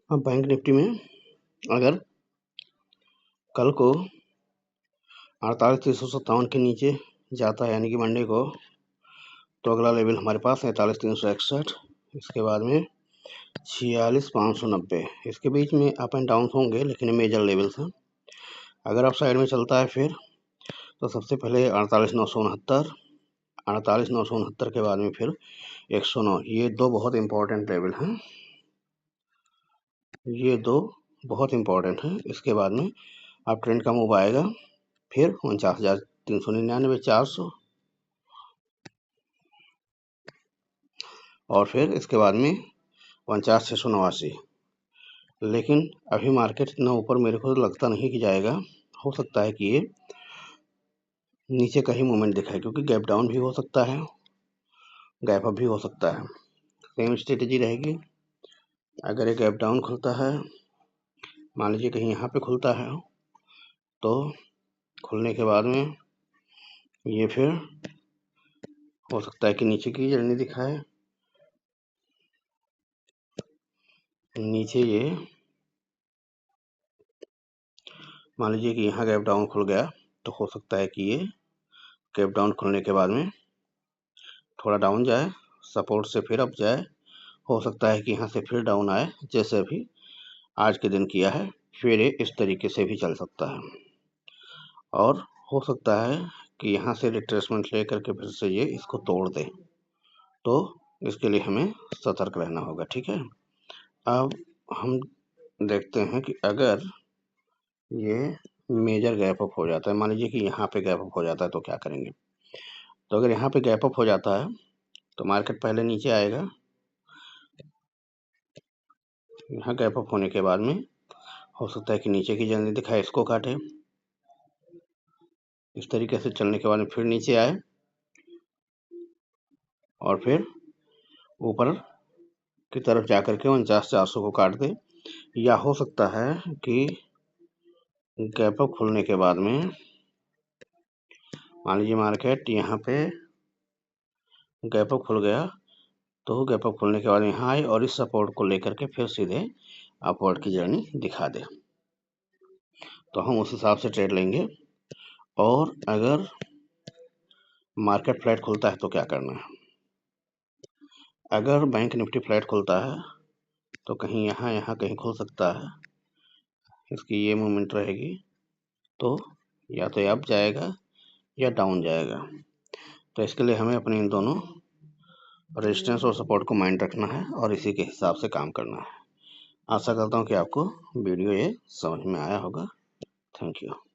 अब bank Nifty में अगर कल को 48,357 के नीचे जाता है यानी कि मंडे को, तो अगला लेवल हमारे पास है 43,361। इसके बाद में 46,590। इसके बीच में अप एंड डाउन होंगे, लेकिन मेजर लेवल्स हैं। अगर आप साइड में चलता है फिर तो सबसे पहले 48,969, 48,969 के बाद में फिर 109। ये दो बहुत इंपॉर्टेंट लेवल हैं, ये दो बहुत इंपॉर्टेंट हैं। इसके बाद में आप ट्रेंड का मूव आएगा, फिर 49,399, 400, और फिर इसके बाद में 49,689। लेकिन अभी मार्केट इतना ऊपर मेरे को लगता नहीं कि जाएगा। हो सकता है कि ये नीचे का ही मूवमेंट दिखाए, क्योंकि गैप डाउन भी हो सकता है, गैप अप भी हो सकता है। सेम स्ट्रेटेजी रहेगी। अगर ये गैप डाउन खुलता है, मान लीजिए कहीं यहाँ पे खुलता है, तो खुलने के बाद में ये फिर हो सकता है कि नीचे की जर्नी दिखाए। नीचे ये मान लीजिए कि यहाँ गैप डाउन खुल गया, तो हो सकता है कि ये गैप डाउन खुलने के बाद में थोड़ा डाउन जाए, सपोर्ट से फिर अप जाए। हो सकता है कि यहाँ से फिर डाउन आए, जैसे अभी आज के दिन किया है, फिर ये इस तरीके से भी चल सकता है। और हो सकता है कि यहाँ से रिट्रेसमेंट लेकर के फिर से ये इसको तोड़ दे, तो इसके लिए हमें सतर्क रहना होगा। ठीक है, अब हम देखते हैं कि अगर ये मेजर गैप अप हो जाता है, मान लीजिए कि यहाँ पे गैप अप हो जाता है, तो क्या करेंगे। तो अगर यहाँ पे गैप अप हो जाता है तो मार्केट पहले नीचे आएगा। यहाँ गैप अप होने के बाद में हो सकता है कि नीचे की जर्नी दिखाए, इसको काटे, इस तरीके से चलने के बाद में फिर नीचे आए और फिर ऊपर की तरफ जाकर के 49,400 को काट दे। या हो सकता है कि गैप अप खुलने के बाद में मान लीजिए मार्केट यहाँ पे गैप अप खुल गया, तो गैप अप खुलने के बाद यहाँ आए और इस सपोर्ट को लेकर के फिर सीधे अपवर्ड की जर्नी दिखा दे, तो हम उस हिसाब से ट्रेड लेंगे। और अगर मार्केट फ्लैट खुलता है तो क्या करना है। अगर बैंक निफ्टी फ्लैट खुलता है तो कहीं यहाँ कहीं खुल सकता है, इसकी ये मूवमेंट रहेगी, तो या तो अप जाएगा या डाउन जाएगा। तो इसके लिए हमें अपने इन दोनों रेजिस्टेंस और सपोर्ट को माइंड रखना है और इसी के हिसाब से काम करना है। आशा करता हूँ कि आपको वीडियो ये समझ में आया होगा। Thank you.